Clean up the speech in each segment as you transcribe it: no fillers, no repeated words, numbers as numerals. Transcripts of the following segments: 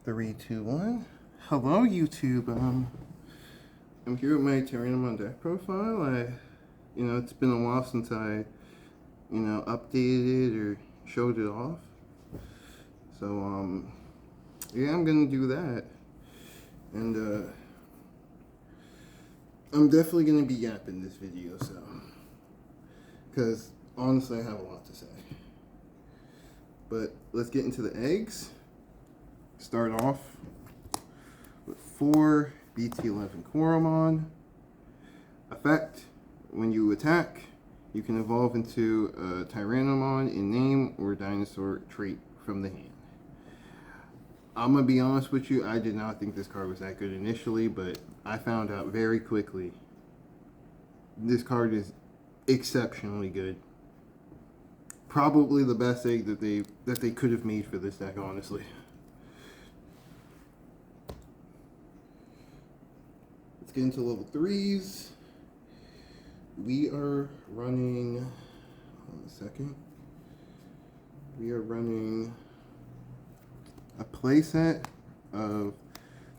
Three, two, one. Hello, YouTube. I'm here with my Tyrannomon deck profile. It's been a while since I, updated it or showed it off. So, yeah, I'm gonna do that. And, I'm definitely gonna be yapping this video, so. Because, honestly, I have a lot to say. But, let's get into the eggs. Start off with 4 BT11 Coromon. Effect: when you attack, you can evolve into a Tyrannomon in name or dinosaur trait from the hand. I'm gonna be honest with you, I did not think this card was that good initially, but I found out very quickly this card is exceptionally good. Probably the best egg that they could have made for this deck, honestly. Let's get into level 3s. We are running, hold on a second. We are running a playset of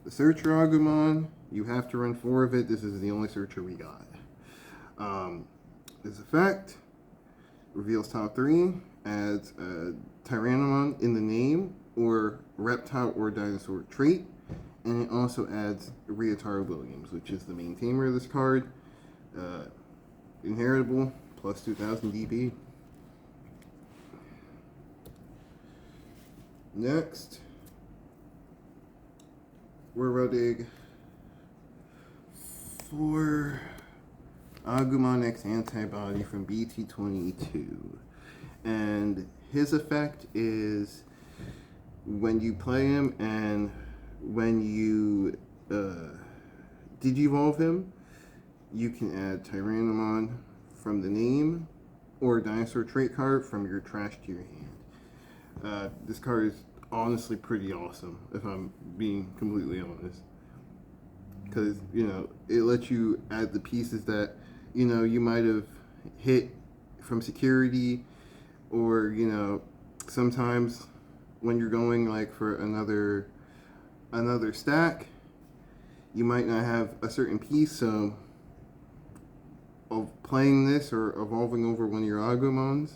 the Searcher Agumon. You have to run 4 of it. This is the only Searcher we got. This effect reveals top 3, adds a Tyrannomon in the name or reptile or dinosaur trait, and it also adds Rarity Williams, which is the main tamer of this card. Inheritable, plus 2000 DP. Next, we're running 4 Agumon X Antibody from BT25. And his effect is when you play him and when you digivolve him, you can add Tyrannomon from the name or a dinosaur trait card from your trash to your hand. This card is honestly pretty awesome, if I'm being completely honest. Because, it lets you add the pieces that, you might have hit from security, or, sometimes when you're going like for another stack, you might not have a certain piece, so of playing this or evolving over one of your Agumons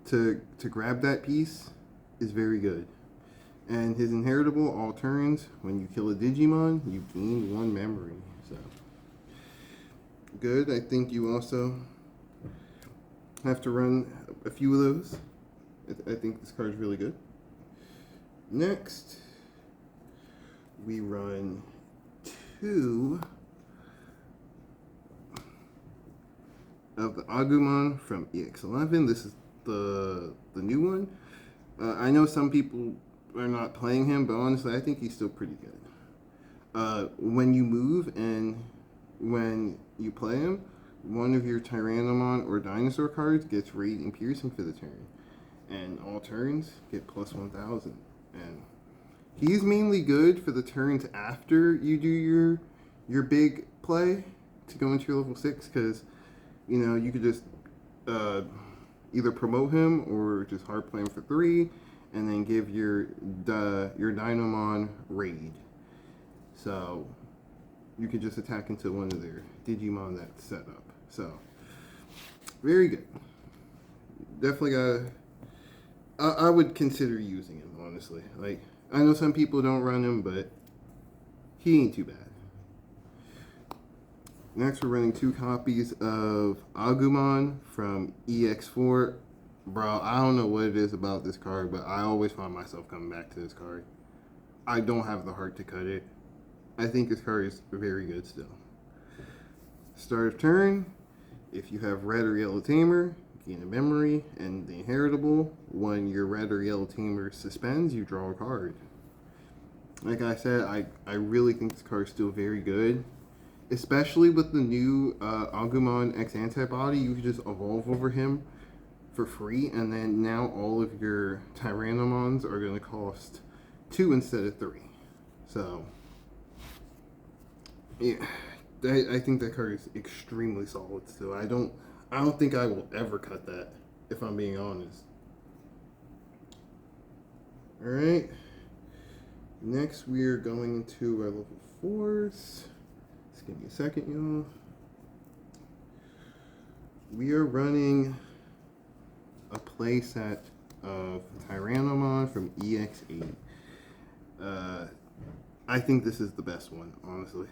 to grab that piece is very good. And his inheritable, all turns, when you kill a Digimon, you gain 1 memory. So good. I think you also have to run a few of those. I think this card is really good. Next, we run 2 of the Agumon from EX11. This is the new one. I know some people are not playing him, but honestly, I think he's still pretty good. When you move and when you play him, one of your Tyrannomon or dinosaur cards gets Raid and Piercing for the turn. And all turns get plus 1000. And he's mainly good for the turns after you do your big play to go into your level 6, because you could just either promote him or just hard play him for 3, and then give your Dinomon raid. So you could just attack into one of their Digimon that's set up. So very good. Definitely I would consider using him, honestly. Like, I know some people don't run him, but he ain't too bad. Next, we're running 2 copies of Agumon from EX4. Bro, I don't know what it is about this card, but I always find myself coming back to this card. I don't have the heart to cut it. I think this card is very good still. Start of turn, if you have red or yellow tamer, gain a memory, and the inheritable, when your red or yellow tamer suspends, you draw a card. Like I said, I really think this card is still very good. Especially with the new Agumon X Antibody, you can just evolve over him for free, and then now all of your Tyrannomons are going to cost 2 instead of 3. So, yeah, I think that card is extremely solid still. I don't think I will ever cut that, if I'm being honest. Alright, Next, we're going into our level 4s. Just give me a second, y'all. We are running a playset of Tyrannomon from EX8. I think this is the best one, honestly.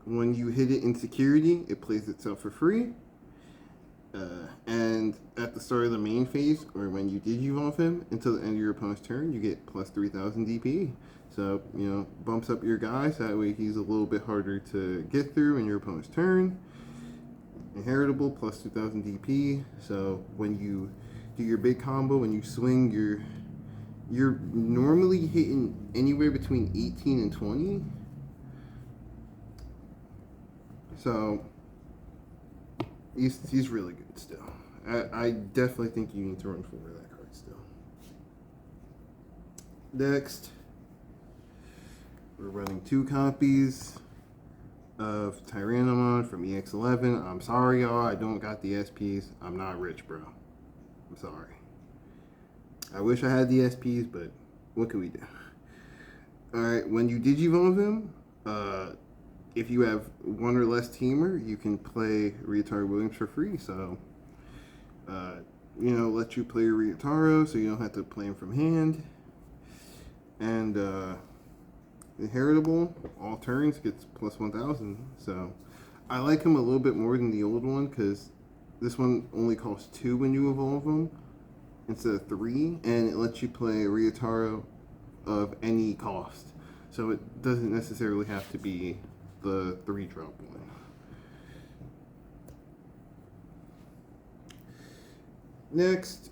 When you hit it in security, it plays itself for free. And at the start of the main phase, or when you digivolve him until the end of your opponent's turn, you get plus 3,000 DP. So, you know, bumps up your guys. That way he's a little bit harder to get through in your opponent's turn. Inheritable, plus 2,000 DP. So when you do your big combo, when you swing, you're normally hitting anywhere between 18 and 20. So he's really good still. I definitely think you need to run forward that card still. Next, we're running 2 copies of Tyrannomon from EX11. I'm sorry, y'all. I don't got the SPs. I'm not rich, bro. I'm sorry. I wish I had the SPs, but what can we do? Alright, when you digivolve him, if you have 1 or less teamer, you can play Ryotaro Williams for free. So, you know, let you play Ryotaro so you don't have to play him from hand. And inheritable, all turns gets plus 1,000. So, I like him a little bit more than the old one because this one only costs 2 when you evolve him instead of 3, and it lets you play Ryotaro of any cost. So it doesn't necessarily have to be the 3-drop one. Next,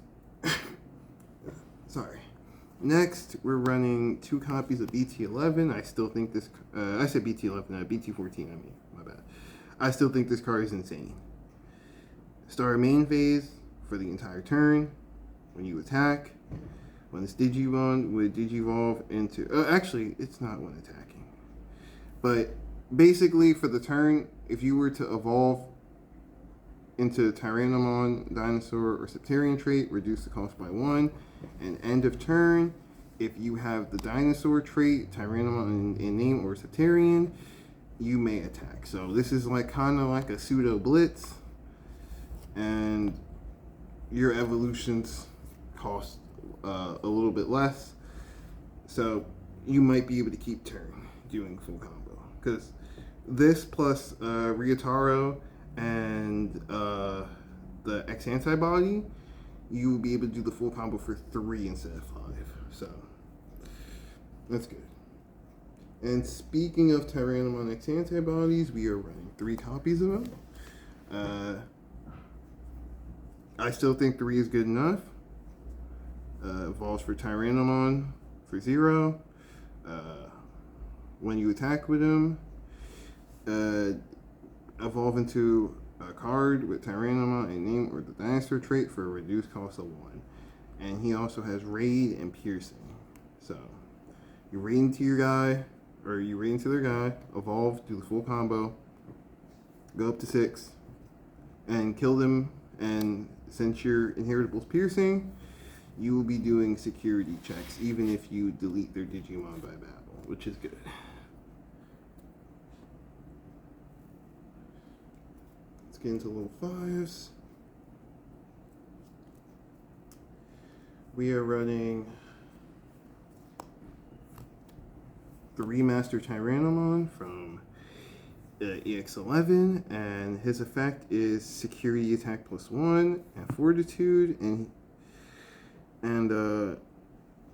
Next, we're running 2 copies of BT11. I still think this, I said BT11, BT14, I mean, my bad. I still think this card is insane. Start main phase for the entire turn. When you attack, when this Digimon would Digivolve into, actually, it's not when attacking. But basically, for the turn, if you were to evolve into Tyrannomon, Dinosaur, or Septarian trait, reduce the cost by 1. And end of turn, if you have the Dinosaur trait, Tyrannomon in name, or Septarian, you may attack. So this is like kind of like a pseudo blitz, and your evolutions cost a little bit less. So you might be able to keep turn doing full combo because this plus Ryotaro and the X antibody, you will be able to do the full combo for 3 instead of 5. So that's good. And speaking of Tyrannomon X antibodies, we are running 3 copies of them. I still think 3 is good enough. Evolves for Tyrannomon for 0. When you attack with him, evolve into a card with Tyrannomon in name or the Dinosaur trait for a reduced cost of 1. And he also has Raid and Piercing. So you raid into your guy, or you raid into their guy, evolve, do the full combo, go up to 6, and kill them. And since your inheritable's Piercing, you will be doing security checks even if you delete their Digimon by battle, which is good. Let's get into level 5s. We are running 3 Master Tyrannomon from EX11, and his effect is security attack plus 1 and fortitude, and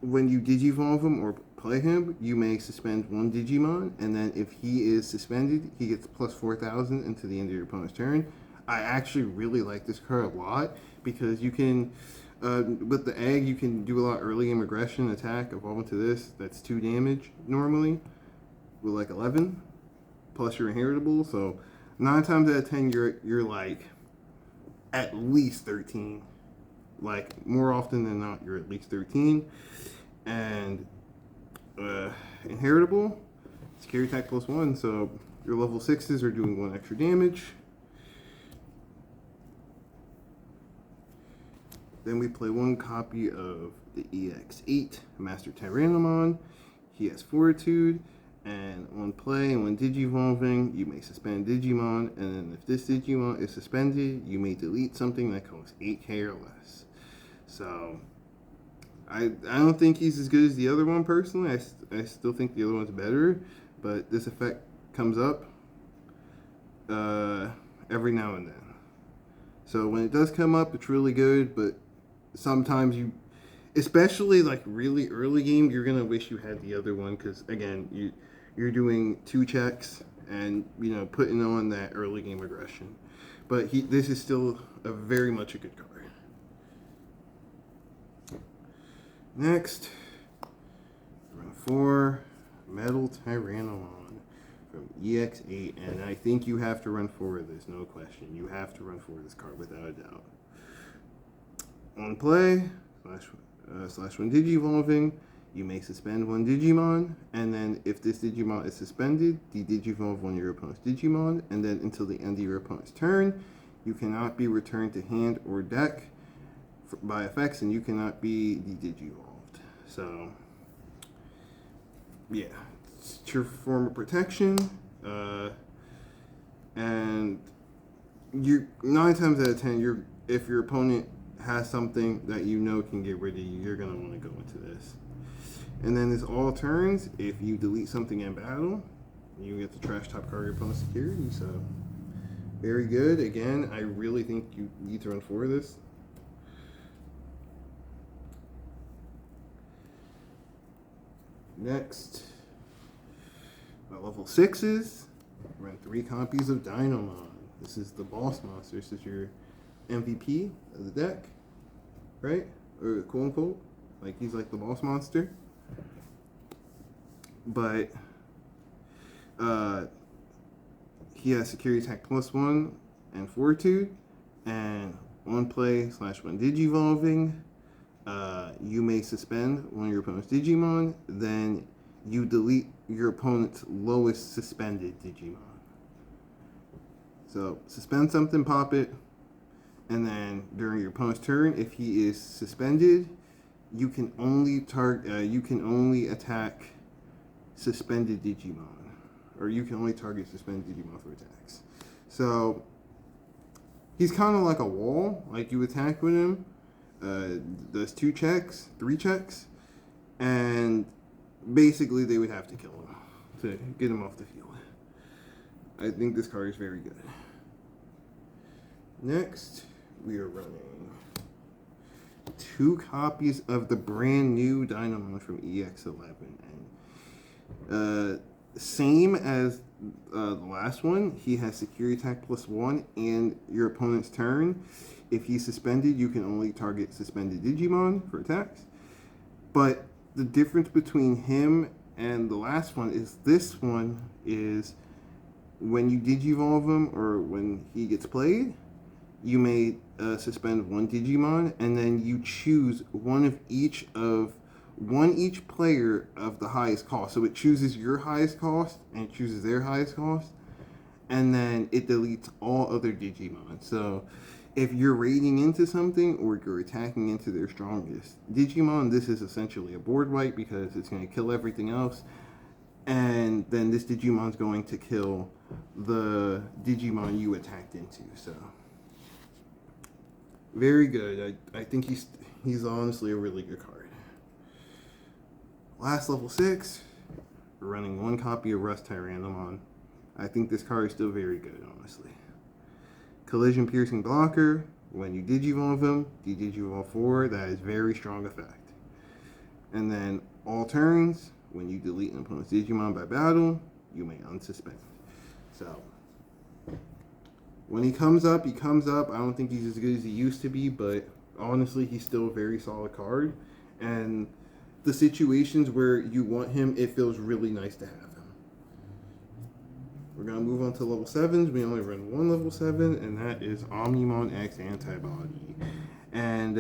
when you digivolve him or play him, you may suspend 1 Digimon, and then if he is suspended, he gets plus 4,000 into the end of your opponent's turn. I actually really like this card a lot because you can, with the egg, you can do a lot early game aggression, attack, evolve into this. That's 2 damage normally with like 11 plus your inheritable. So 9 times out of 10, you're like at least 13. Like, more often than not, you're at least 13. And inheritable, security attack plus 1, so your level 6s are doing 1 extra damage. Then we play 1 copy of the EX8 Master Tyrannomon. He has Fortitude, and on play, when Digivolving, you may suspend Digimon, and then if this Digimon is suspended, you may delete something that costs 8k or less. So, I don't think he's as good as the other one personally. I still think the other one's better, but this effect comes up every now and then. So when it does come up, it's really good, but sometimes you, especially like really early game, you're gonna wish you had the other one because again, you're doing 2 checks and putting on that early game aggression. But this is still very much a good card. Next, run 4, Metal Tyrannomon from EX8, and I think you have to run 4 of this, no question. You have to run 4 of this card without a doubt. On play, slash when Digivolving, you may suspend one Digimon, and then if this Digimon is suspended, de-Digivolve one of your opponent's Digimon, and then until the end of your opponent's turn, you cannot be returned to hand or deck by effects, and you cannot be de-Digivolved. So, yeah, it's your form of protection, and you 9 times out of 10, if your opponent has something that can get rid of you, you're gonna want to go into this. And then this all turns. If you delete something in battle, you get the trash top card of your opponent's security. So very good. Again, I really think you need to run 4 of this. Next, level 6s, run 3 copies of Dinomon. This is the boss monster. This is your MVP of the deck, right? Or quote unquote, like he's like the boss monster. But he has security attack +1 and Fortitude, and on play / when Digivolving, you may suspend one of your opponent's Digimon, then you delete your opponent's lowest suspended Digimon. So suspend something, pop it, and then during your opponent's turn, if he is suspended, you can only attack suspended Digimon, or you can only target suspended Digimon for attacks. So he's kind of like a wall. Like you attack with him, does 2 checks, 3 checks, and basically they would have to kill him to get him off the field. I think this card is very good. Next, we are running 2 copies of the brand new Dinomon from EX11. And same as the last one, he has security attack +1 and your opponent's turn. If he's suspended, you can only target suspended Digimon for attacks. But the difference between him and the last one is this one is when you Digivolve him or when he gets played, you may suspend 1 Digimon, and then you choose each player of the highest cost. So it chooses your highest cost and it chooses their highest cost, and then it deletes all other Digimon. So if you're raiding into something or you're attacking into their strongest Digimon, this is essentially a board wipe because it's going to kill everything else, and then this Digimon's going to kill the Digimon you attacked into. So very good. I think he's honestly a really good card. Last level 6, we're running 1 copy of Rust Tyrannomon. I think this card is still very good, honestly. Collision Piercing Blocker. When you Digivolve him, de-Digivolve 4. That is very strong effect. And then all turns, when you delete an opponent's Digimon by battle, you may unsuspend. So when he comes up, he comes up. I don't think he's as good as he used to be, but honestly, he's still a very solid card. And the situations where you want him, it feels really nice to have him. We're going to move on to level 7s. We only run 1 level 7, and that is Omnimon X Antibody. And,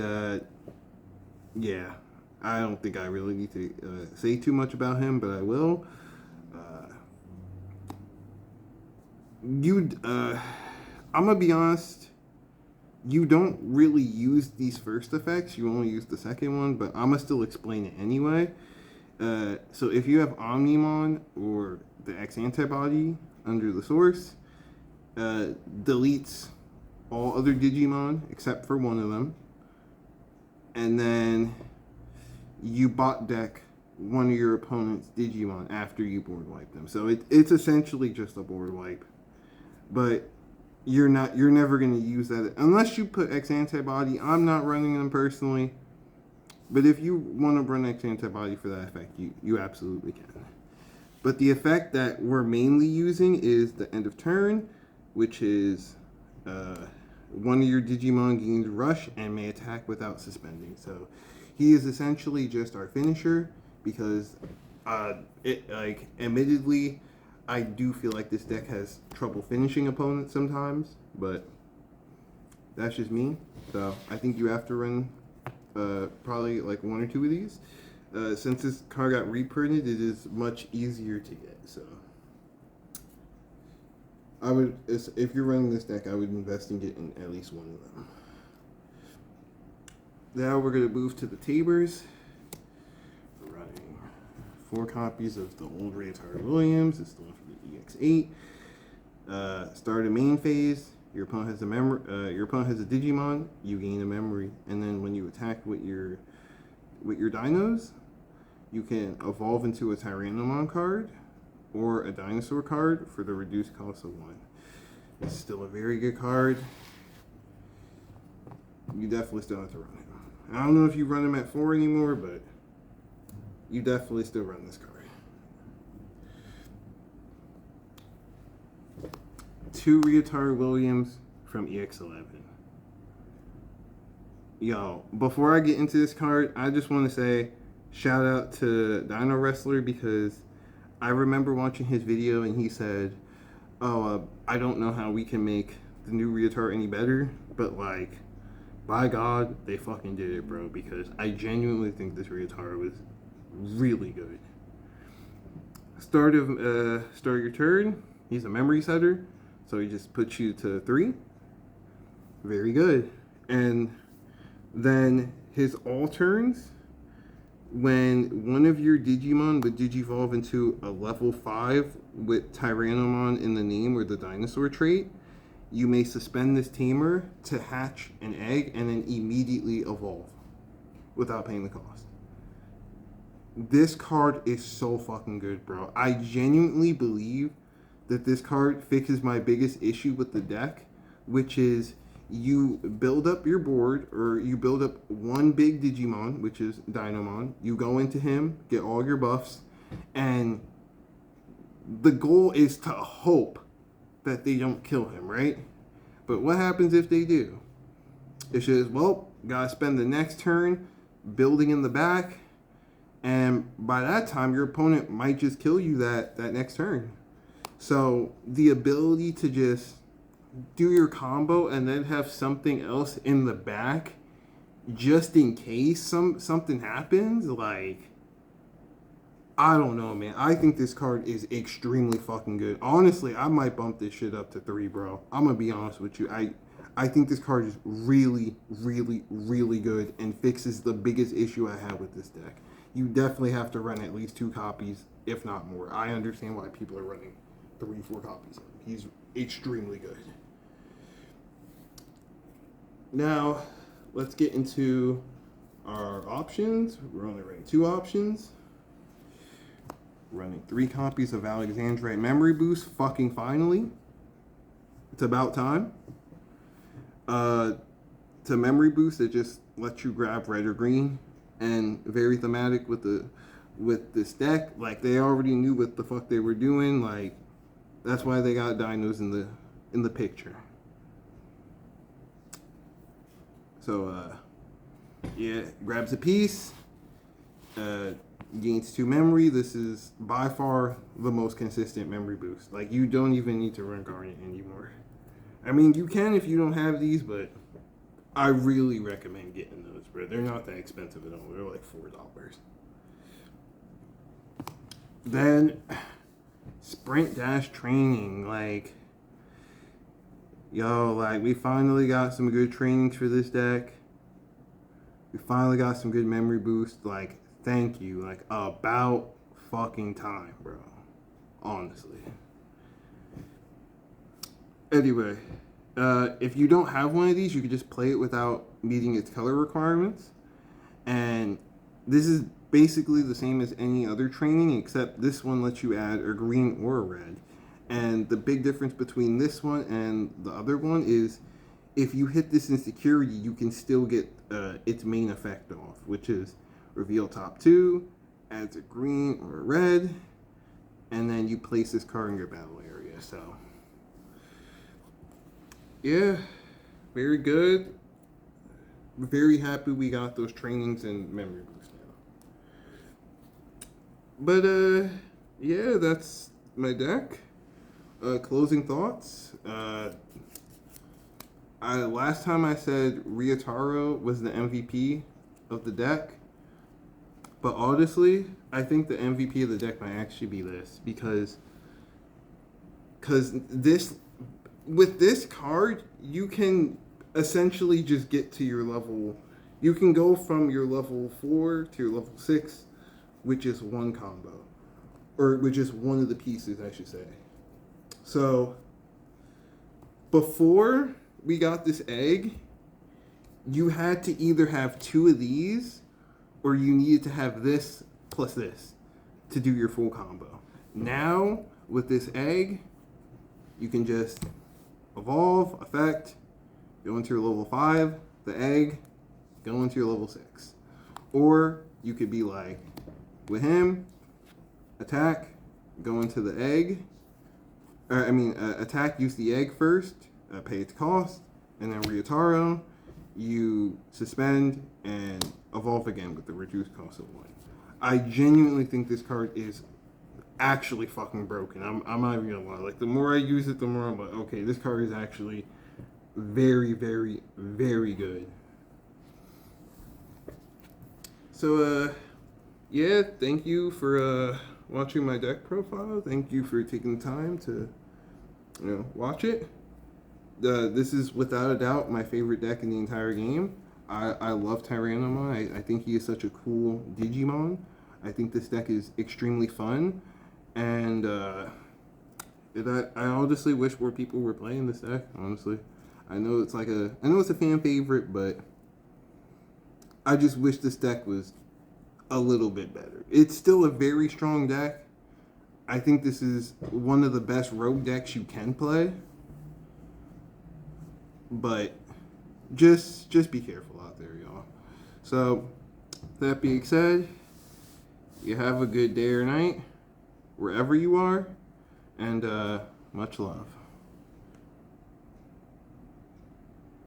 yeah, I don't think I really need to say too much about him, but I will. I'm going to be honest. you don't really use these first effects. You only use the second one, but I'm gonna still explain it anyway. So if you have Omnimon or the X antibody under the source, deletes all other Digimon except for one of them, and then you bot deck one of your opponent's Digimon after you board wipe them. So it's essentially just a board wipe, but you're never going to use that unless you put X antibody. I'm not running them personally, but if you want to run X antibody for that effect, you absolutely can. But the effect that we're mainly using is the end of turn, which is one of your Digimon gains rush and may attack without suspending. So he is essentially just our finisher, because admittedly, I do feel like this deck has trouble finishing opponents sometimes, but that's just me. So I think you have to run probably like one or two of these. Since this card got reprinted, it is much easier to get. So I would, if you're running this deck, I would invest in getting at least one of them. Now we're going to move to the Tabers. We're running 4 copies of the old Rarity Williams. It's the one for the EX8. Start a main phase. Your opponent has a your opponent has a Digimon. You gain a memory, and then when you attack with your dinos, you can evolve into a Tyrannomon card or a dinosaur card for the reduced cost of 1. It's still a very good card. You definitely still have to run it. I don't know if you run them at 4 anymore, but you definitely still run this card. 2 Rarity Williams from EX11. Yo, before I get into this card, I just want to say shout out to Dino Wrestler, because I remember watching his video and he said, I don't know how we can make the new Rarity any better, but like, by God, they fucking did it, bro, because I genuinely think this Rarity was really good. Start your turn. He's a memory setter, so he just puts you to 3. Very good. And then his all turns, when one of your Digimon would Digivolve into a level 5 with Tyrannomon in the name or the dinosaur trait, you may suspend this tamer to hatch an egg and then immediately evolve without paying the cost. This card is so fucking good, bro. I genuinely believe that this card fixes my biggest issue with the deck, which is you build up your board, or you build up one big Digimon, which is Dinomon. You go into him, get all your buffs, and the goal is to hope that they don't kill him, right? But what happens if they do? It says, well, gotta spend the next turn building in the back, and by that time your opponent might just kill you that next turn. So the ability to just do your combo and then have something else in the back just in case something happens, like, I don't know, man. I think this card is extremely fucking good. Honestly, I might bump this shit up to 3, bro. I'm gonna be honest with you. I think this card is really, really, really good and fixes the biggest issue I have with this deck. You definitely have to run at least 2 copies, if not more. I understand why people are running 3, 4 copies of him. He's extremely good. Now, let's get into our options. We're only running 2 options. Running 3 copies of Alexandrite Memory Boost, fucking finally. It's about time. To Memory Boost, it just lets you grab red or green, and very thematic with this deck. Like, they already knew what the fuck they were doing. Like, that's why they got dinos in the picture. So yeah, grabs a piece, gains 2 memory. This is by far the most consistent memory boost. Like, you don't even need to run Garnet anymore. I mean, you can if you don't have these, but I really recommend getting those, bro. They're not that expensive at all. They're like $4. Then sprint dash training, like, Yo, like, we finally got some good trainings for this deck. We finally got some good memory boost. Like, thank you. Like, about fucking time, bro. Honestly. Anyway, if you don't have one of these, you can just play it without meeting its color requirements. And this is basically the same as any other training, except this one lets you add a green or a red. And the big difference between this one and the other one is if you hit this in security, you can still get its main effect off, which is reveal top two, adds a green or a red, and then you place this card in your battle area. So, yeah, very good. Very happy we got those trainings and memory boost now. But, yeah, that's my deck. Closing thoughts. Last time I said Ryotaro was the MVP of the deck, but honestly, I think the MVP of the deck might actually be this because this with this card you can essentially just get to your level. You can go from your level 4 to your level 6, which is one combo, or which is one of the pieces, I should say. So before we got this egg, you had to either have two of these or you needed to have this plus this to do your full combo. Now, with this egg, you can just evolve, effect, go into your level 5, the egg, go into your level 6. Or you could be like, with him, attack, go into the egg, attack, use the egg first, pay its cost, and then Ryotaro, you suspend and evolve again with the reduced cost of 1. I genuinely think this card is actually fucking broken. I'm not even gonna lie. Like, the more I use it, the more I'm like, okay, this card is actually very, very, very good. So, yeah, thank you for watching my deck profile. Thank you for taking the time to, watch it. This is without a doubt my favorite deck in the entire game. I love Tyrannomon. I think he is such a cool Digimon. I think this deck is extremely fun, and I honestly wish more people were playing this deck. Honestly, I know it's a fan favorite, but I just wish this deck was a little bit better. It's still a very strong deck. I think this is one of the best rogue decks you can play. But just be careful out there, y'all. So, that being said, you have a good day or night, wherever you are, and much love.